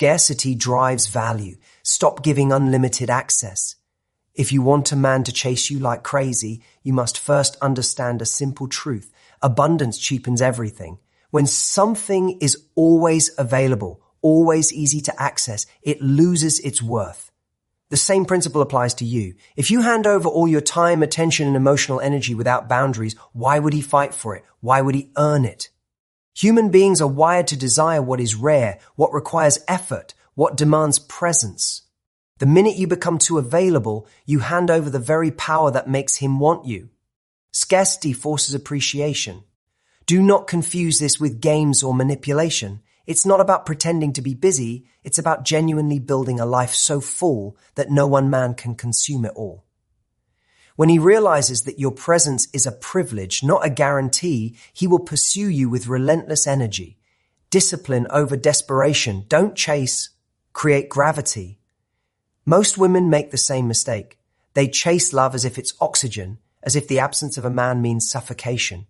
Scarcity drives value. Stop giving unlimited access. If you want a man to chase you like crazy, you must first understand a simple truth. Abundance cheapens everything. When something is always available, always easy to access, it loses its worth. The same principle applies to you. If you hand over all your time, attention, and emotional energy without boundaries, why would he fight for it? Why would he earn it? Human beings are wired to desire what is rare, what requires effort, what demands presence. The minute you become too available, you hand over the very power that makes him want you. Scarcity forces appreciation. Do not confuse this with games or manipulation. It's not about pretending to be busy. It's about genuinely building a life so full that no one man can consume it all. When he realizes that your presence is a privilege, not a guarantee, he will pursue you with relentless energy. Discipline over desperation. Don't chase. Create gravity. Most women make the same mistake. They chase love as if it's oxygen, as if the absence of a man means suffocation.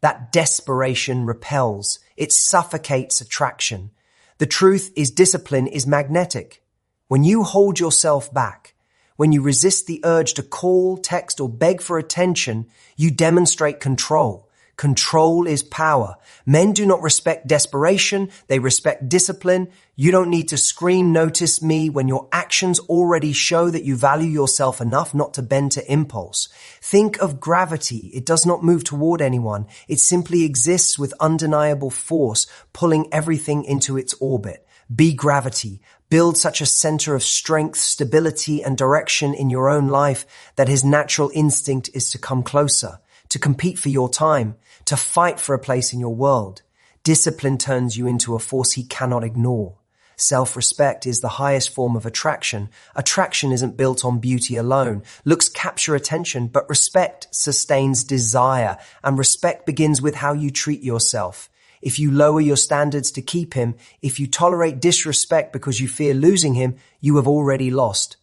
That desperation repels. It suffocates attraction. The truth is discipline is magnetic. When you hold yourself back, when you resist the urge to call, text, or beg for attention, you demonstrate control. Control is power. Men do not respect desperation. They respect discipline. You don't need to scream, "Notice me," when your actions already show that you value yourself enough not to bend to impulse. Think of gravity. It does not move toward anyone. It simply exists with undeniable force, pulling everything into its orbit. Be gravity. Build such a center of strength, stability, and direction in your own life that his natural instinct is to come closer, to compete for your time, to fight for a place in your world. Discipline turns you into a force he cannot ignore. Self-respect is the highest form of attraction. Attraction isn't built on beauty alone. Looks capture attention, but respect sustains desire, and respect begins with how you treat yourself. If you lower your standards to keep him, if you tolerate disrespect because you fear losing him, you have already lost.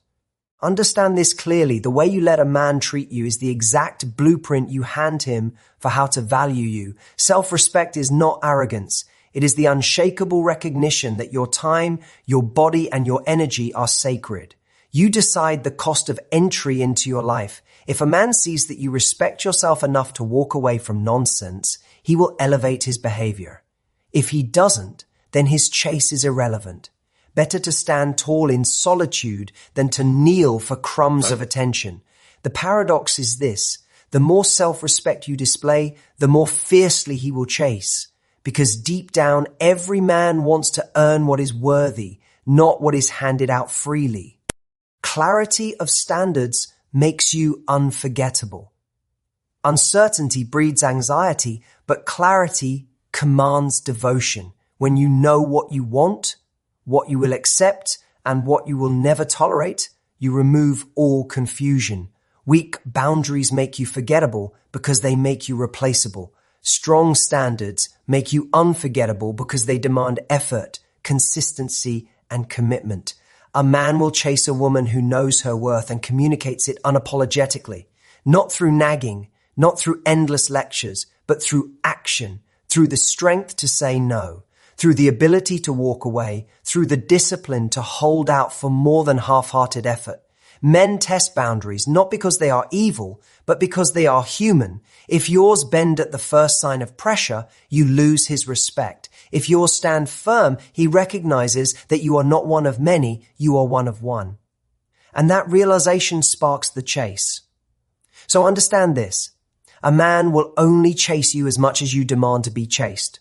Understand this clearly. The way you let a man treat you is the exact blueprint you hand him for how to value you. Self-respect is not arrogance. It is the unshakable recognition that your time, your body, and your energy are sacred. You decide the cost of entry into your life. If a man sees that you respect yourself enough to walk away from nonsense, he will elevate his behavior. If he doesn't, then his chase is irrelevant. Better to stand tall in solitude than to kneel for crumbs of attention. The paradox is this: the more self-respect you display, the more fiercely he will chase. Because deep down, every man wants to earn what is worthy, not what is handed out freely. Clarity of standards makes you unforgettable. Uncertainty breeds anxiety, but clarity commands devotion. When you know what you want, what you will accept, and what you will never tolerate, you remove all confusion. Weak boundaries make you forgettable because they make you replaceable. Strong standards make you unforgettable because they demand effort, consistency, and commitment. A man will chase a woman who knows her worth and communicates it unapologetically, not through nagging, not through endless lectures, but through action, through the strength to say no, through the ability to walk away, through the discipline to hold out for more than half-hearted effort. Men test boundaries not because they are evil, but because they are human. If yours bend at the first sign of pressure, you lose his respect. If yours stand firm, he recognizes that you are not one of many, you are one of one. And that realization sparks the chase. So understand this. A man will only chase you as much as you demand to be chased.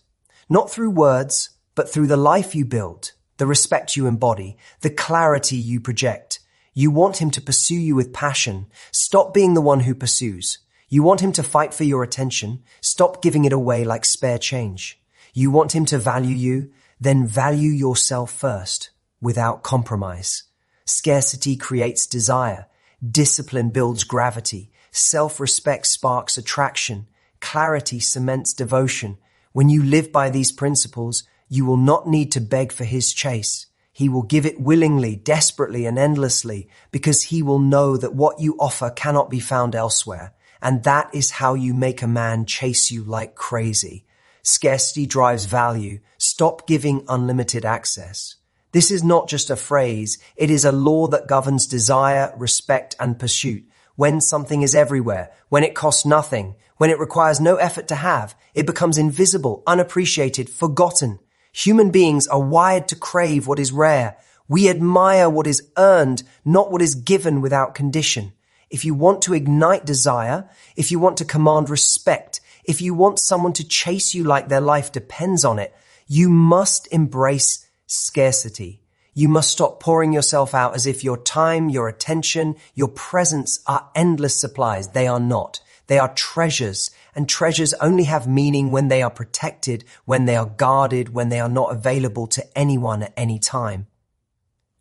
Not through words, but through the life you build, the respect you embody, the clarity you project. You want him to pursue you with passion. Stop being the one who pursues. You want him to fight for your attention. Stop giving it away like spare change. You want him to value you, then value yourself first, without compromise. Scarcity creates desire. Discipline builds gravity. Self-respect sparks attraction. Clarity cements devotion. When you live by these principles, you will not need to beg for his chase. He will give it willingly, desperately, and endlessly, because he will know that what you offer cannot be found elsewhere. And that is how you make a man chase you like crazy. Scarcity drives value. Stop giving unlimited access. This is not just a phrase. It is a law that governs desire, respect, and pursuit. When something is everywhere, when it costs nothing, when it requires no effort to have, it becomes invisible, unappreciated, forgotten. Human beings are wired to crave what is rare. We admire what is earned, not what is given without condition. If you want to ignite desire, if you want to command respect, if you want someone to chase you like their life depends on it, you must embrace scarcity. You must stop pouring yourself out as if your time, your attention, your presence are endless supplies. They are not. They are treasures, and treasures only have meaning when they are protected, when they are guarded, when they are not available to anyone at any time.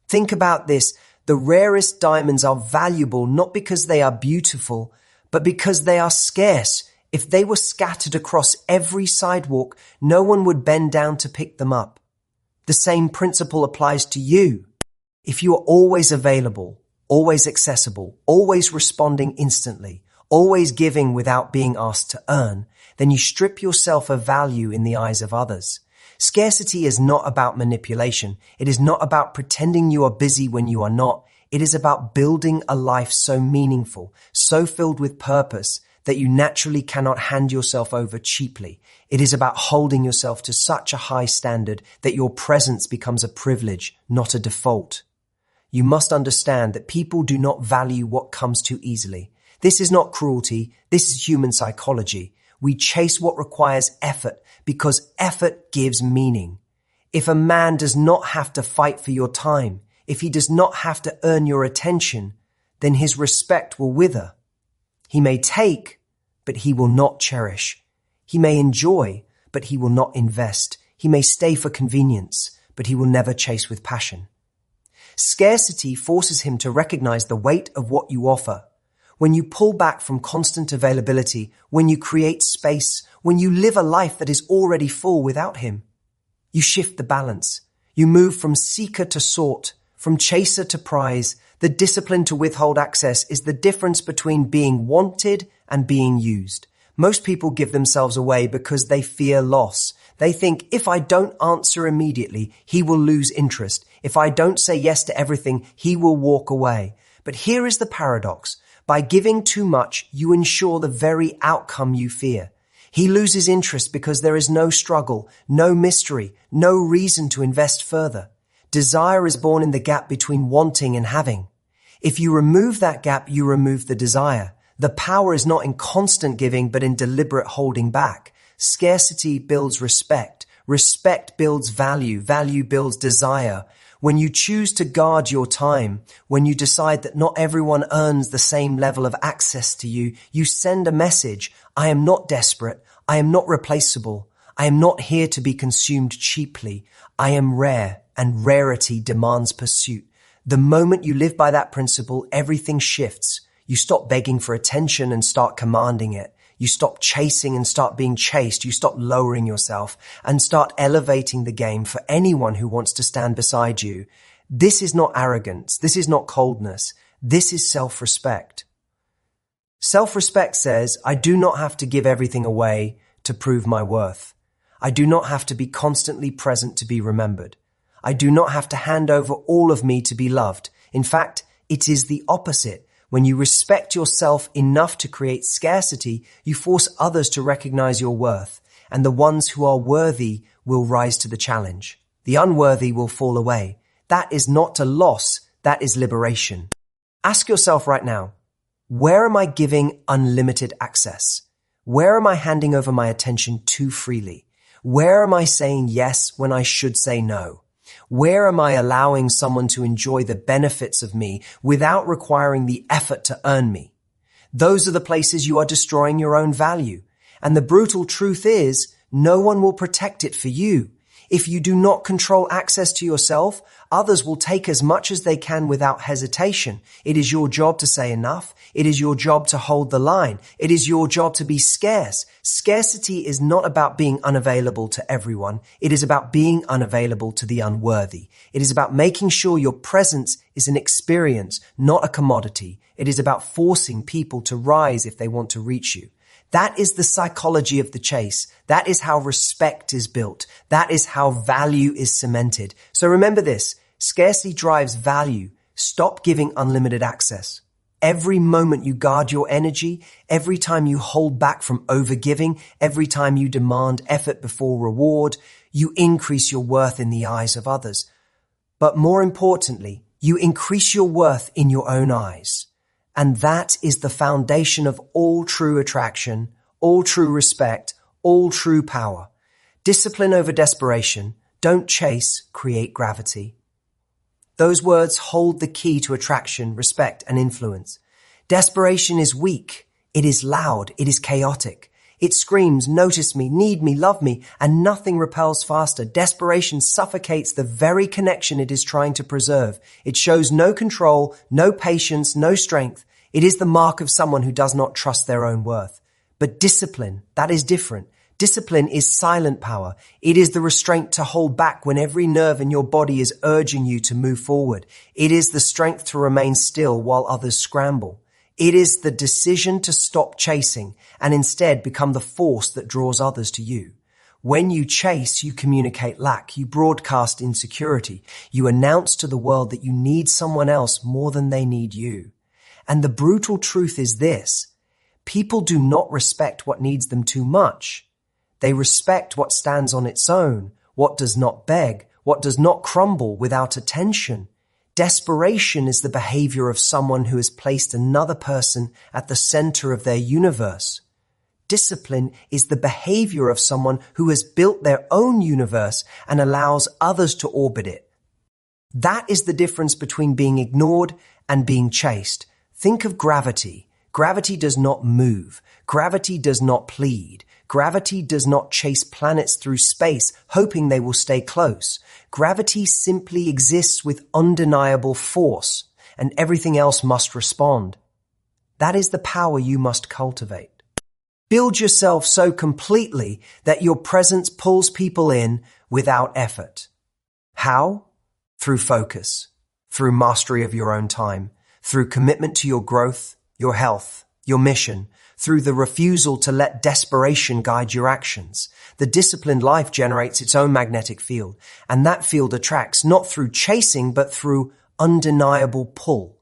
Think about this. The rarest diamonds are valuable not because they are beautiful, but because they are scarce. If they were scattered across every sidewalk, no one would bend down to pick them up. The same principle applies to you. If you are always available, always accessible, always responding instantly, always giving without being asked to earn, then you strip yourself of value in the eyes of others. Scarcity is not about manipulation. It is not about pretending you are busy when you are not. It is about building a life so meaningful, so filled with purpose, that you naturally cannot hand yourself over cheaply. It is about holding yourself to such a high standard that your presence becomes a privilege, not a default. You must understand that people do not value what comes too easily. This is not cruelty. This is human psychology. We chase what requires effort because effort gives meaning. If a man does not have to fight for your time, if he does not have to earn your attention, then his respect will wither. He may take, but he will not cherish. He may enjoy, but he will not invest. He may stay for convenience, but he will never chase with passion. Scarcity forces him to recognize the weight of what you offer. When you pull back from constant availability, when you create space, when you live a life that is already full without him, you shift the balance. You move from seeker to sought, from chaser to prize. The discipline to withhold access is the difference between being wanted and being used. Most people give themselves away because they fear loss. They think, if I don't answer immediately, he will lose interest. If I don't say yes to everything, he will walk away. But here is the paradox. By giving too much, you ensure the very outcome you fear. He loses interest because there is no struggle, no mystery, no reason to invest further. Desire is born in the gap between wanting and having. If you remove that gap, you remove the desire. The power is not in constant giving, but in deliberate holding back. Scarcity builds respect. Respect builds value. Value builds desire. When you choose to guard your time, when you decide that not everyone earns the same level of access to you, you send a message. I am not desperate. I am not replaceable. I am not here to be consumed cheaply. I am rare, and rarity demands pursuit. The moment you live by that principle, everything shifts. You stop begging for attention and start commanding it. You stop chasing and start being chased. You stop lowering yourself and start elevating the game for anyone who wants to stand beside you. This is not arrogance. This is not coldness. This is self-respect. Self-respect says, I do not have to give everything away to prove my worth. I do not have to be constantly present to be remembered. I do not have to hand over all of me to be loved. In fact, it is the opposite. When you respect yourself enough to create scarcity, you force others to recognize your worth, and the ones who are worthy will rise to the challenge. The unworthy will fall away. That is not a loss, that is liberation. Ask yourself right now, where am I giving unlimited access? Where am I handing over my attention too freely? Where am I saying yes when I should say no? Where am I allowing someone to enjoy the benefits of me without requiring the effort to earn me? Those are the places you are destroying your own value. And the brutal truth is, no one will protect it for you. If you do not control access to yourself, others will take as much as they can without hesitation. It is your job to say enough. It is your job to hold the line. It is your job to be scarce. Scarcity is not about being unavailable to everyone. It is about being unavailable to the unworthy. It is about making sure your presence is an experience, not a commodity. It is about forcing people to rise if they want to reach you. That is the psychology of the chase. That is how respect is built. That is how value is cemented. So remember this, Scarcity drives value. Stop giving unlimited access. Every moment you guard your energy, every time you hold back from overgiving, every time you demand effort before reward, you increase your worth in the eyes of others. But more importantly, you increase your worth in your own eyes. And that is the foundation of all true attraction, all true respect, all true power. Discipline over desperation. Don't chase, create gravity. Those words hold the key to attraction, respect, and influence. Desperation is weak. It is loud. It is chaotic. It screams, notice me, need me, love me, and nothing repels faster. Desperation suffocates the very connection it is trying to preserve. It shows no control, no patience, no strength. It is the mark of someone who does not trust their own worth. But discipline, that is different. Discipline is silent power. It is the restraint to hold back when every nerve in your body is urging you to move forward. It is the strength to remain still while others scramble. It is the decision to stop chasing and instead become the force that draws others to you. When you chase, you communicate lack. You broadcast insecurity. You announce to the world that you need someone else more than they need you. And the brutal truth is this: people do not respect what needs them too much. They respect what stands on its own, what does not beg, what does not crumble without attention. Desperation is the behavior of someone who has placed another person at the center of their universe. Discipline is the behavior of someone who has built their own universe and allows others to orbit it. That is the difference between being ignored and being chased. Think of gravity. Gravity does not move. Gravity does not plead. Gravity does not chase planets through space, hoping they will stay close. Gravity simply exists with undeniable force, and everything else must respond. That is the power you must cultivate. Build yourself so completely that your presence pulls people in without effort. How? Through focus, through mastery of your own time, through commitment to your growth, your health, your mission, through the refusal to let desperation guide your actions. The disciplined life generates its own magnetic field, and that field attracts not through chasing, but through undeniable pull.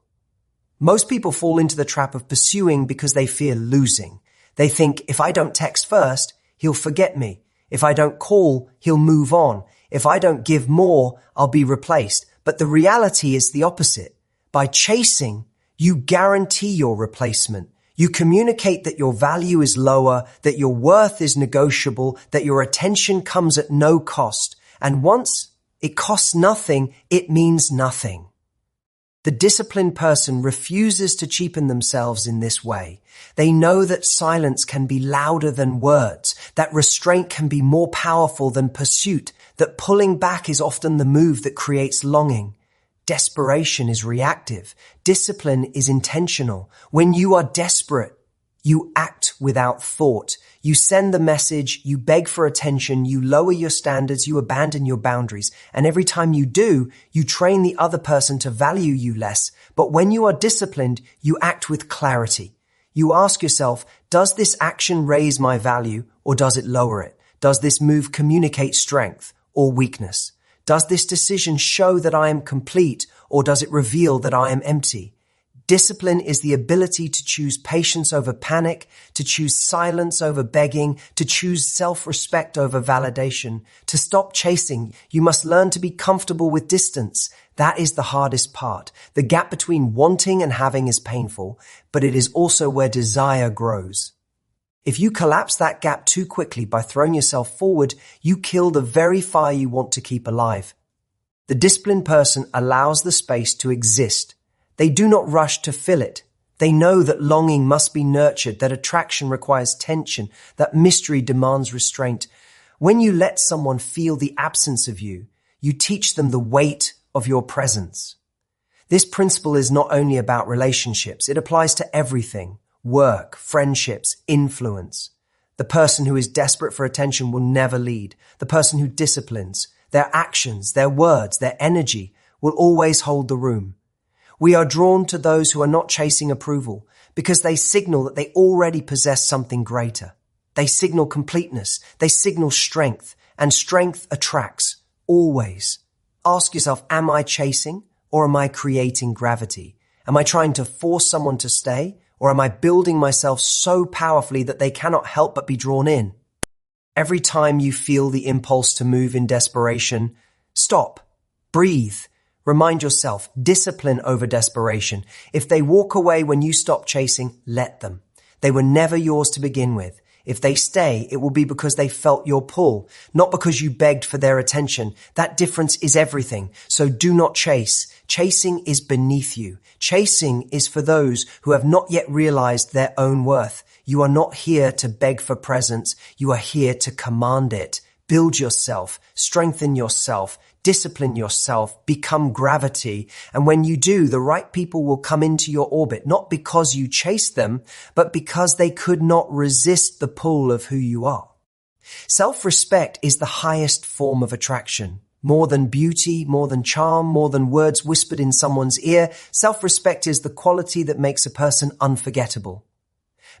Most people fall into the trap of pursuing because they fear losing. They think, if I don't text first, he'll forget me. If I don't call, he'll move on. If I don't give more, I'll be replaced. But the reality is the opposite. By chasing, you guarantee your replacement. You communicate that your value is lower, that your worth is negotiable, that your attention comes at no cost. And once it costs nothing, it means nothing. The disciplined person refuses to cheapen themselves in this way. They know that silence can be louder than words, that restraint can be more powerful than pursuit, that pulling back is often the move that creates longing. Desperation is reactive. Discipline is intentional. When you are desperate, you act without thought. You send the message, you beg for attention, you lower your standards, you abandon your boundaries. And every time you do, you train the other person to value you less. But when you are disciplined, you act with clarity. You ask yourself, does this action raise my value or does it lower it? Does this move communicate strength or weakness? Does this decision show that I am complete, or does it reveal that I am empty? Discipline is the ability to choose patience over panic, to choose silence over begging, to choose self-respect over validation. To stop chasing, you must learn to be comfortable with distance. That is the hardest part. The gap between wanting and having is painful, but it is also where desire grows. If you collapse that gap too quickly by throwing yourself forward, you kill the very fire you want to keep alive. The disciplined person allows the space to exist. They do not rush to fill it. They know that longing must be nurtured, that attraction requires tension, that mystery demands restraint. When you let someone feel the absence of you, you teach them the weight of your presence. This principle is not only about relationships, it applies to everything. Work, friendships, influence. The person who is desperate for attention will never lead. The person who disciplines, their actions, their words, their energy will always hold the room. We are drawn to those who are not chasing approval because they signal that they already possess something greater. They signal completeness. They signal strength, and strength attracts, always. Ask yourself, am I chasing or am I creating gravity? Am I trying to force someone to stay, or am I building myself so powerfully that they cannot help but be drawn in? Every time you feel the impulse to move in desperation, stop, breathe, remind yourself, discipline over desperation. If they walk away when you stop chasing, let them. They were never yours to begin with. If they stay, it will be because they felt your pull, not because you begged for their attention. That difference is everything. So do not chase. Chasing is beneath you. Chasing is for those who have not yet realized their own worth. You are not here to beg for presence. You are here to command it. Build yourself, strengthen yourself, discipline yourself, become gravity. And when you do, the right people will come into your orbit, not because you chase them, but because they could not resist the pull of who you are. Self-respect is the highest form of attraction. More than beauty, more than charm, more than words whispered in someone's ear, self-respect is the quality that makes a person unforgettable.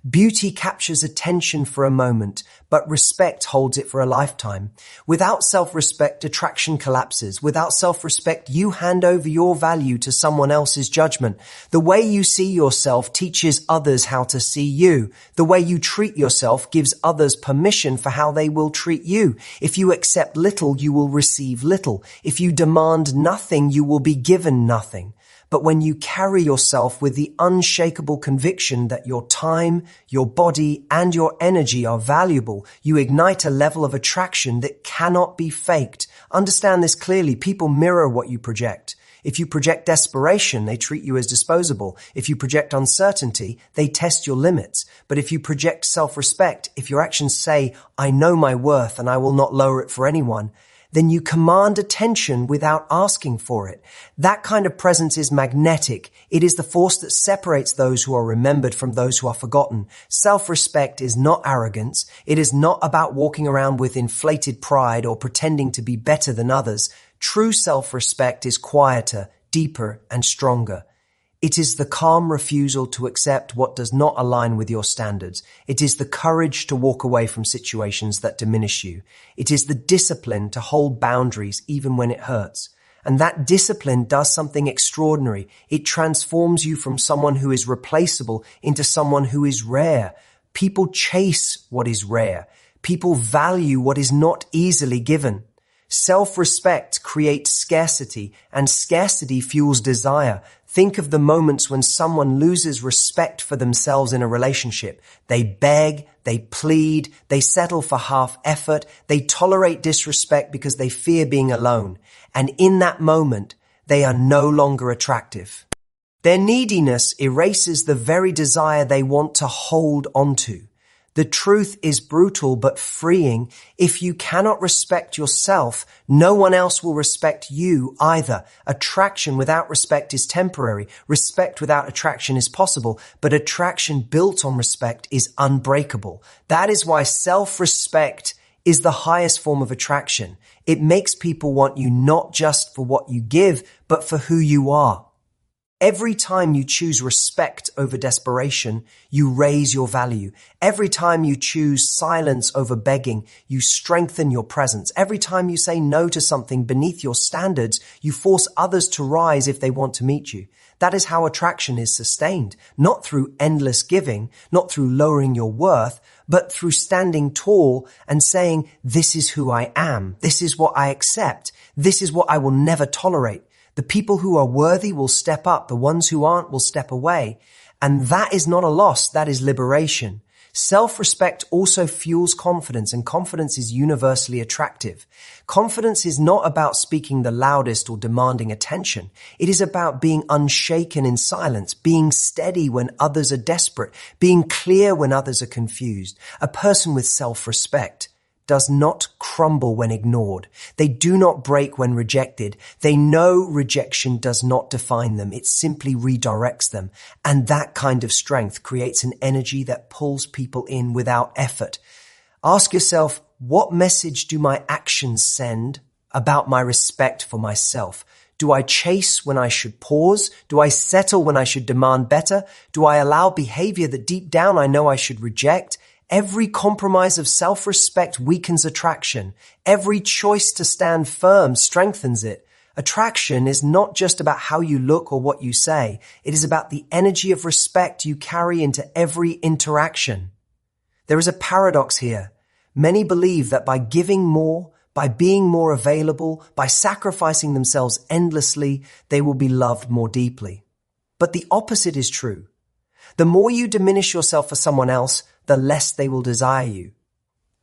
Beauty captures attention for a moment, but respect holds it for a lifetime. Without self-respect, attraction collapses. Without self-respect, you hand over your value to someone else's judgment. The way you see yourself teaches others how to see you. The way you treat yourself gives others permission for how they will treat you. If you accept little, you will receive little. If you demand nothing, you will be given nothing. But when you carry yourself with the unshakable conviction that your time, your body, and your energy are valuable, you ignite a level of attraction that cannot be faked. Understand this clearly. People mirror what you project. If you project desperation, they treat you as disposable. If you project uncertainty, they test your limits. But if you project self-respect, if your actions say, I know my worth and I will not lower it for anyone, then you command attention without asking for it. That kind of presence is magnetic. It is the force that separates those who are remembered from those who are forgotten. Self-respect is not arrogance. It is not about walking around with inflated pride or pretending to be better than others. True self-respect is quieter, deeper, and stronger. It is the calm refusal to accept what does not align with your standards. It is the courage to walk away from situations that diminish you. It is the discipline to hold boundaries even when it hurts. And that discipline does something extraordinary. It transforms you from someone who is replaceable into someone who is rare. People chase what is rare. People value what is not easily given. Self-respect creates scarcity, and scarcity fuels desire. Think of the moments when someone loses respect for themselves in a relationship. They beg, they plead, they settle for half effort, they tolerate disrespect because they fear being alone. And in that moment, they are no longer attractive. Their neediness erases the very desire they want to hold onto. The truth is brutal but freeing. If you cannot respect yourself, no one else will respect you either. Attraction without respect is temporary. Respect without attraction is possible, but attraction built on respect is unbreakable. That is why self-respect is the highest form of attraction. It makes people want you not just for what you give, but for who you are. Every time you choose respect over desperation, you raise your value. Every time you choose silence over begging, you strengthen your presence. Every time you say no to something beneath your standards, you force others to rise if they want to meet you. That is how attraction is sustained, not through endless giving, not through lowering your worth, but through standing tall and saying, this is who I am. This is what I accept. This is what I will never tolerate. The people who are worthy will step up. The ones who aren't will step away. And that is not a loss. That is liberation. Self-respect also fuels confidence, and confidence is universally attractive. Confidence is not about speaking the loudest or demanding attention. It is about being unshaken in silence, being steady when others are desperate, being clear when others are confused. A person with self-respect does not crumble when ignored. They do not break when rejected. They know rejection does not define them. It simply redirects them. And that kind of strength creates an energy that pulls people in without effort. Ask yourself, what message do my actions send about my respect for myself? Do I chase when I should pause? Do I settle when I should demand better? Do I allow behavior that deep down I know I should reject? Every compromise of self-respect weakens attraction. Every choice to stand firm strengthens it. Attraction is not just about how you look or what you say. It is about the energy of respect you carry into every interaction. There is a paradox here. Many believe that by giving more, by being more available, by sacrificing themselves endlessly, they will be loved more deeply. But the opposite is true. The more you diminish yourself for someone else, the less they will desire you.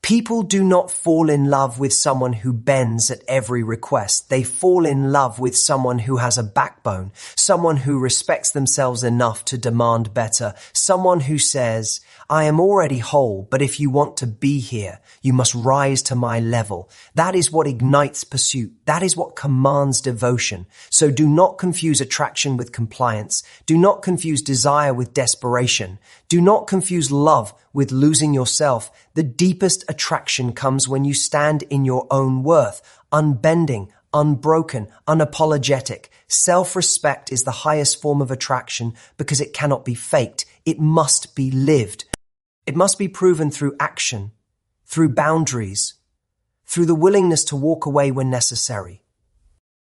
People do not fall in love with someone who bends at every request. They fall in love with someone who has a backbone, someone who respects themselves enough to demand better, someone who says, I am already whole, but if you want to be here, you must rise to my level. That is what ignites pursuit. That is what commands devotion. So do not confuse attraction with compliance. Do not confuse desire with desperation. Do not confuse love with losing yourself. The deepest attraction comes when you stand in your own worth, unbending, unbroken, unapologetic. Self-respect is the highest form of attraction because it cannot be faked. It must be lived. It must be proven through action, through boundaries, through the willingness to walk away when necessary.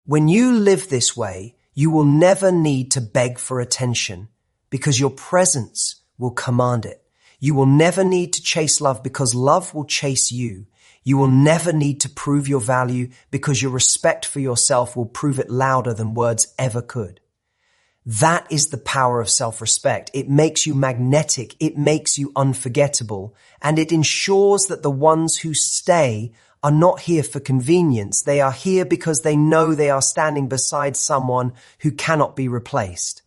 When you live this way, you will never need to beg for attention because your presence will command it. You will never need to chase love because love will chase you. You will never need to prove your value because your respect for yourself will prove it louder than words ever could. That is the power of self-respect. It makes you magnetic. It makes you unforgettable. And it ensures that the ones who stay are not here for convenience. They are here because they know they are standing beside someone who cannot be replaced.